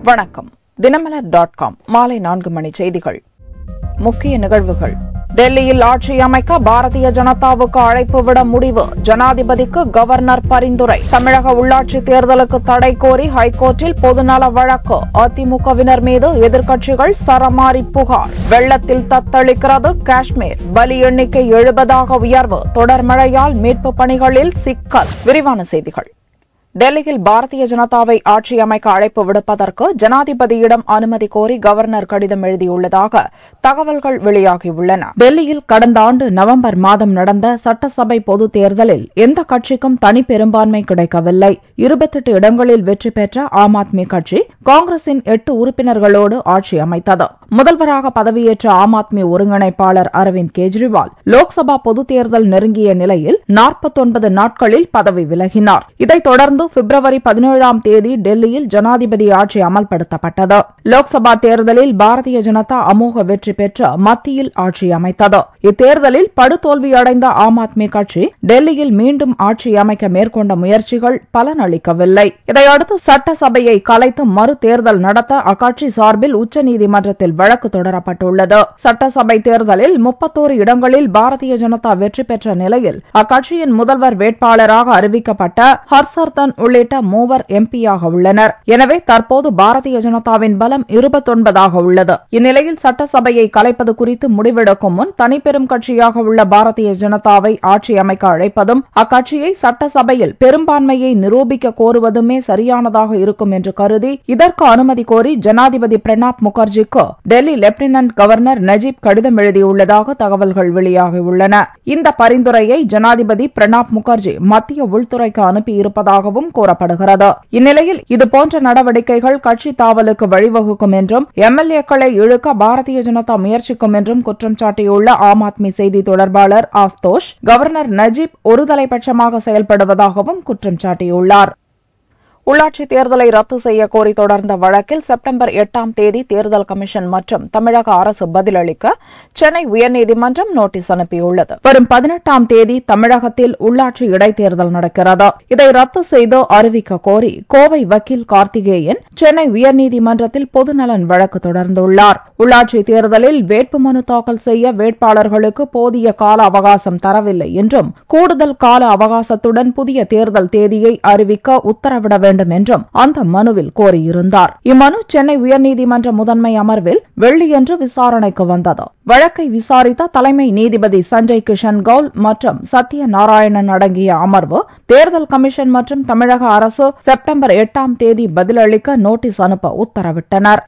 வணக்கம். தினமலர்.com மாலை 4 மணி செய்திகள். முக்கிய நிகழ்வுகள். டெல்லியில் ஆட்சி அமைக்க பாரதிய ஜனதாவுக்கு அழைப்பு விட முடிவு. ஜனாதிபதிக்கு கவர்னர் பரிந்துரை. தமிழக உள்ளாட்சி தேர்தலுக்கு தடை கோரி ஹைகோர்ட்டில் பொதுநல வழக்கு. அதிமுகவினர் மீது எதிர்க்கட்சிகள் சரமாரி புகார். வெள்ளத்தில் தத்தளிக்கிறது காஷ்மீர். பலி எண்ணிக்கை 70ஆக உயர்வு. தொடர் மழையால் மீட்பு பணிகளில் சிக்கல். விரிவான செய்திகள். டெல்லியில் பாரதிய ஜனதாவை ஆட்சி அமைக்க அழைப்பு விடுப்பதற்கு ஜனாதிபதியிடம் அனுமதி கோரி கவர்னர் கடிதம் எழுதியுள்ளதாக தகவல்கள் வெளியாகியுள்ளன. டெல்லியில் கடந்த ஆண்டு நவம்பர் மாதம் நடந்த சட்டசபை பொதுத் தேர்தலில் எந்த கட்சிக்கும் தனி பெரும்பான்மை கிடைக்கவில்லை. 28 இடங்களில் வெற்றி பெற்ற ஆம் ஆத்மி கட்சி காங்கிரசின் 8 உறுப்பினர்களோடு ஆட்சி அமைத்தது. முதல்வராக பதவியேற்ற ஆம் ஆத்மி ஒருங்கிணைப்பாளர் அரவிந்த் கெஜ்ரிவால் லோக்சபா பொதுத் தேர்தல் நெருங்கிய நிலையில் 49 நாட்களில் பதவி விலகினார். இதைத் தொடர்ந்து பிப்ரவரி 17ஆம் தேதி டெல்லியில் ஜனாதிபதி ஆட்சி அமல்படுத்தப்பட்டது. லோக்சபா தேர்தலில் பாரதிய ஜனதா அமோக வெற்றி பெற்று மத்தியில் ஆட்சி அமைத்தது. இத்தேர்தலில் படுதோல்வியடைந்த ஆம் ஆத்மி கட்சி டெல்லியில் மீண்டும் ஆட்சி அமைக்க மேற்கொண்ட முயற்சிகள் பலனளிக்கவில்லை. இதையடுத்து சட்டசபையை கலைத்து மறு தேர்தல் நடத்த அக்கட்சி சார்பில் உச்சநீதிமன்றத்தில் வழக்கு தொடரப்பட்டுள்ளது. சட்டசபை தேர்தலில் 31 இடங்களில் பாரதிய ஜனதா வெற்றி பெற்ற நிலையில் அக்கட்சியின் முதல்வர் வேட்பாளராக அறிவிக்கப்பட்ட ஹர்ஷவர்தன் உள்ளிட்ட 3 எம்பியாக உள்ளனர். எனவே தற்போது பாரதிய ஜனதாவின் பலம் 29ஆக உள்ளது. இந்நிலையில் சட்டசபையை கலைப்பது குறித்து முடிவெடுக்கும் முன் தனிப்பெரும் கட்சியாக உள்ள பாரதிய ஜனதாவை ஆட்சி அமைக்க அழைப்பதும் அக்கட்சியை சட்டசபையில் பெரும்பான்மையை நிரூபிக்க கோருவதுமே சரியானதாக இருக்கும் என்று கருதி இதற்கு அனுமதி கோரி ஜனாதிபதி பிரணாப் முகர்ஜிக்கு டெல்லி லெப்டினன்ட் கவர்னர் நஜீப் கடிதம் எழுதியுள்ளதாக தகவல்கள் வெளியாகியுள்ளன. இந்த பரிந்துரையை ஜனாதிபதி பிரணாப் முகர்ஜி மத்திய உள்துறைக்கு அனுப்பியிருப்பதாகவும் கூறப்படுகிறது. இந்நிலையில் இதுபோன்ற நடவடிக்கைகள் கட்சி தாவலுக்கு வழிவகுக்கும் என்றும் எம்எல்ஏக்களை இழுக்க பாரதிய ஜனதா முயற்சிக்கும் என்றும் குற்றம் சாட்டியுள்ள ஆம் ஆத்மி செய்தி தொடர்பாளர் ஆஸ்தோஷ் கவர்னர் நஜீப் ஒருதலைபட்சமாக செயல்படுவதாகவும் குற்றம் சாட்டியுள்ளார். உள்ளாட்சி தேர்தலை ரத்து செய்ய கோரி தொடர்ந்த வழக்கில் செப்டம்பர் 8ஆம் தேதி தேர்தல் கமிஷன் மற்றும் தமிழக அரசு பதிலளிக்க சென்னை உயர்நீதிமன்றம் நோட்டீஸ் அனுப்பியுள்ளது. வரும் 18ஆம் தேதி தமிழகத்தில் உள்ளாட்சி இடைத்தேர்தல் நடக்கிறது. இதை ரத்து செய்து அறிவிக்க கோரி கோவை வக்கீல் கார்த்திகேயன் சென்னை உயர்நீதிமன்றத்தில் பொதுநலன் வழக்கு தொடர்ந்துள்ளார். உள்ளாட்சி தேர்தலில் வேட்புமனு தாக்கல் செய்ய வேட்பாளர்களுக்கு போதிய கால அவகாசம் தரவில்லை என்றும் கூடுதல் கால அவகாசத்துடன் புதிய தேர்தல் தேதியை அறிவிக்க உத்தரவிட வேண்டும் என்றும் அந்த மனுவில் கோரியிருந்தார். இம்மனு சென்னை உயர்நீதிமன்ற முதன்மை அமர்வில் வெள்ளியன்று விசாரணைக்கு வந்தது. வழக்கை விசாரித்த தலைமை நீதிபதி சஞ்சய் கிஷன் கவுல் மற்றும் சத்யநாராயணன் அடங்கிய அமர்வு தேர்தல் கமிஷன் மற்றும் தமிழக அரசு செப்டம்பர் 8ஆம் தேதி பதிலளிக்க நோட்டீஸ் அனுப்ப உத்தரவிட்டனர்.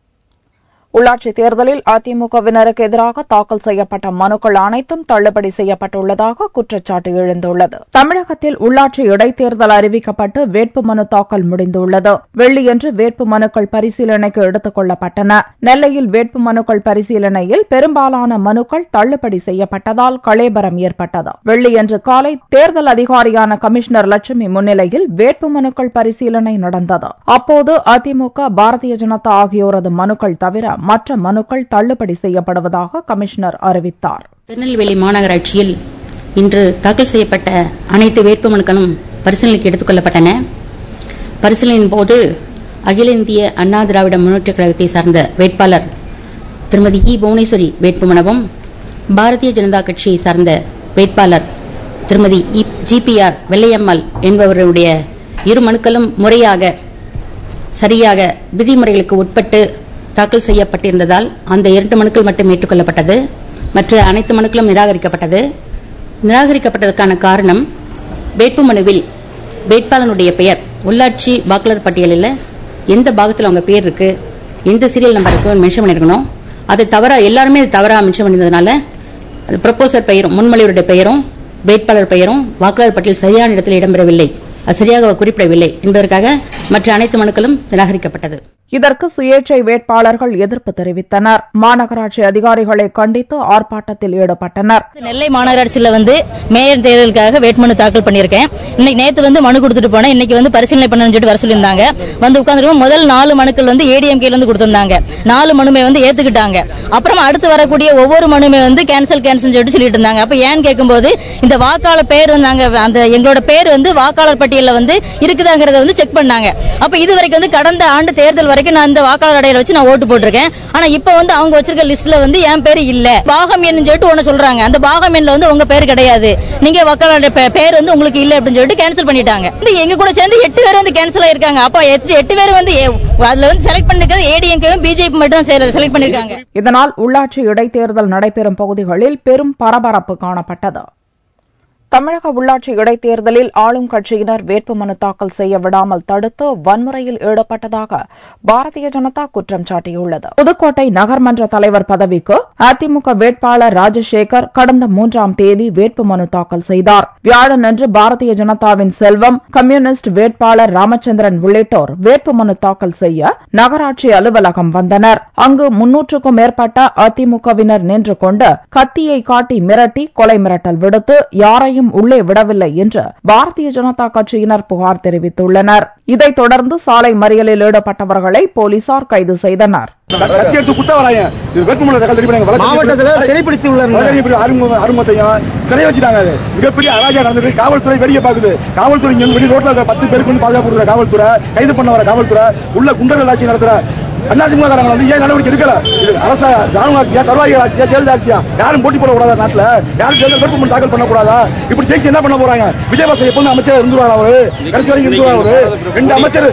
உள்ளாட்சி தேர்தலில் அதிமுகவினருக்கு எதிராக தாக்கல் செய்யப்பட்ட மனுக்கள் அனைத்தும் தள்ளுபடி செய்யப்பட்டுள்ளதாக குற்றச்சாட்டு எழுந்துள்ளது. தமிழகத்தில் உள்ளாட்சி இடைத்தேர்தல் அறிவிக்கப்பட்டு வேட்புமனு தாக்கல் முடிந்துள்ளது. வெள்ளியன்று வேட்புமனுக்கள் பரிசீலனைக்கு எடுத்துக் கொள்ளப்பட்டன. நெல்லையில் வேட்புமனுக்கள் பரிசீலனையில் பெரும்பாலான மனுக்கள் தள்ளுபடி செய்யப்பட்டதால் கலேபரம் ஏற்பட்டது. வெள்ளியன்று காலை தேர்தல் அதிகாரியான கமிஷனர் லட்சுமி முன்னிலையில் வேட்புமனுக்கள் பரிசீலனை நடந்தது. அப்போது அதிமுக பாரதிய ஜனதா ஆகியோரது மனுக்கள் தவிர மற்ற மனுக்கள் தள்ளுபடி செய்யப்படுவதாக கமிஷனர் அறிவித்தார். திருநெல்வேலி மாநகராட்சியில் இன்று தாக்கல் செய்யப்பட்ட அனைத்து வேட்புமனுக்களும் பரிசீலனைக்கு எடுத்துக் கொள்ளப்பட்டன. பரிசீலனையின் போது அகில இந்திய அண்ணா திராவிட முன்னேற்றக் கழகத்தை சார்ந்த வேட்பாளர் திருமதி புவனேஸ்வரி வேட்புமனுவும் பாரதிய ஜனதா கட்சியை சார்ந்த வேட்பாளர் திருமதி GPR வெள்ளையம்மாள் என்பவருடைய இரு மனுக்களும் முறையாக சரியாக விதிமுறைகளுக்கு உட்பட்டு தாக்கல் செய்யப்பட்டிருந்ததால் அந்த 2 மனுக்கள் மட்டும் ஏற்றுக்கொள்ளப்பட்டது. மற்ற அனைத்து மனுக்களும் நிராகரிக்கப்பட்டது. நிராகரிக்கப்பட்டதற்கான காரணம் வேட்புமனுவில் வேட்பாளனுடைய பெயர் உள்ளாட்சி வாக்காளர் பட்டியலில் எந்த பாகத்தில் அவங்க பேர் இருக்கு, எந்த சீரியல் நம்பர் இருக்கு மென்ஷன் பண்ணிருக்கணும். அது தவறா எல்லாருமே தவறா மென்ஷன் பண்ணியிருந்ததுனால அது ப்ரொபோசர் பெயரும் முன்மொழிவருடைய பெயரும் வேட்பாளர் பெயரும் வாக்காளர் பட்டியல் சரியான இடத்தில் இடம்பெறவில்லை, அது சரியாக குறிப்பிடவில்லை என்பதற்காக மற்ற அனைத்து மனுக்களும் நிராகரிக்கப்பட்டது. இதற்கு சுயேட்சை வேட்பாளர்கள் எதிர்ப்பு தெரிவித்தனர். மாநகராட்சி அதிகாரிகளை கண்டித்து ஆர்ப்பாட்டத்தில் ஈடுபட்டனர். நெல்லை மாநகராட்சியில் மேயர் தேர்தலுக்காக வேட்புமனு தாக்கல் பண்ணியிருக்கேன். இன்னைக்கு நேற்று மனு கொடுத்துட்டு போனேன். இன்னைக்கு பரிசீலனை பண்ணணும்னு சொல்லிட்டு வர சொல்லியிருந்தாங்க. உட்காந்துருக்கோம். முதல் 4 மனுக்கள் ADMK கொடுத்திருந்தாங்க. 4 மனுமே ஏத்துக்கிட்டாங்க. அப்புறம் அடுத்து வரக்கூடிய ஒவ்வொரு மனுமே கேன்சல் சொல்லிட்டு இருந்தாங்க. அப்ப ஏன்னு கேட்கும்போது இந்த வாக்காளர் பேர் அந்த எங்களோட பேர் வாக்காளர் பட்டியலில் இருக்குதாங்கிறத செக் பண்ணாங்க. அப்ப இது வரைக்கும் கடந்த ஆண்டு தேர்தல் வரைக்கும் நான் இந்த வாக்காளர் அடையாள வச்சு நான் ஓட்டு போட்டிருக்கேன். ஆனா இப்ப வந்து அவங்க வச்சிருக்க லிஸ்ட்ல வந்து என் பேரு இல்ல. பாகம் எண்ணு சொல்லிட்டு ஒண்ணு சொல்றாங்க. அந்த பாகம் எண்ணில் வந்து உங்க பேர் கிடையாது, நீங்க வாக்காளர் பேர் வந்து உங்களுக்கு இல்ல அப்படின்னு சொல்லிட்டு கேன்சல் பண்ணிட்டாங்க. எங்க கூட சேர்ந்து 8 பேர் வந்து கேன்சல் ஆயிருக்காங்க. அப்ப 8 பேர் வந்து அதுல வந்து செலக்ட் பண்ணிருக்கிறது ஏடிஎம்கேவும் பிஜேபி மட்டும் தான் செலக்ட் பண்ணிருக்காங்க. இதனால் உள்ளாட்சி இடைத்தேர்தல் நடைபெறும் பகுதிகளில் பெரும் பரபரப்பு காணப்பட்டது. தமிழக உள்ளாட்சி இடைத்தேர்தலில் ஆளும் கட்சியினர் வேட்புமனு தாக்கல் செய்ய விடாமல் தடுத்து வன்முறையில் ஈடுபட்டதாக பாரதிய ஜனதா குற்றம் சாட்டியுள்ளது. புதுக்கோட்டை நகர்மன்ற தலைவர் பதவிக்கு அதிமுக வேட்பாளர் ராஜசேகர் கடந்த 3ஆம் தேதி வேட்புமனு தாக்கல் செய்தார். வியாழனன்று பாரதிய ஜனதாவின் செல்வம், கம்யூனிஸ்ட் வேட்பாளர் ராமச்சந்திரன் உள்ளிட்டோர் வேட்புமனு தாக்கல் செய்ய நகராட்சி அலுவலகம் வந்தனர். அங்கு 300க்கும் மேற்பட்ட அதிமுகவினர் நின்று கொண்டு கத்தியை காட்டி மிரட்டி கொலை மிரட்டல் விடுத்து யாரையும் உள்ளே விடவில்லை என்று பாரதிய ஜனதா கட்சியினர் புகார் தெரிவித்துள்ளனர். இதைத் தொடர்ந்து சாலை மறியலில் ஈடுபட்டவர்களை போலீசார் கைது செய்தனர். மிகப்பெரிய அராஜகம் நடந்தது. காவல்துறை வேடிக்கை பார்க்குது. காவல்துறை ரோட்ல 10 பேருக்கு பாதுகாப்பு காவல்துறை, கைது பண்ண வர காவல்துறை, உள்ள குண்டர்கள் ஆட்சி நடத்துற அதிமுககாரங்க வந்து ஏன் நடவடிக்கை எடுக்கல? இது அரச ராணுவ ஆட்சியா, சர்வாதிகார ஆட்சியா, ஜெயலலிதா ஆட்சியா? யாரும் போட்டி போடக்கூடாதா? நாட்டில் யாரும் தேர்தல் வேட்புமனு தாக்கல் பண்ணக்கூடாதா? இப்படி ஜெயிச்சு என்ன பண்ண போறாங்க? விஜயபாஸ்கர் எப்பவுமே அமைச்சர் இருந்துருவாங்க. அவரு கடைசி வரைக்கும் இருந்துருவாங்க. 2 அமைச்சர்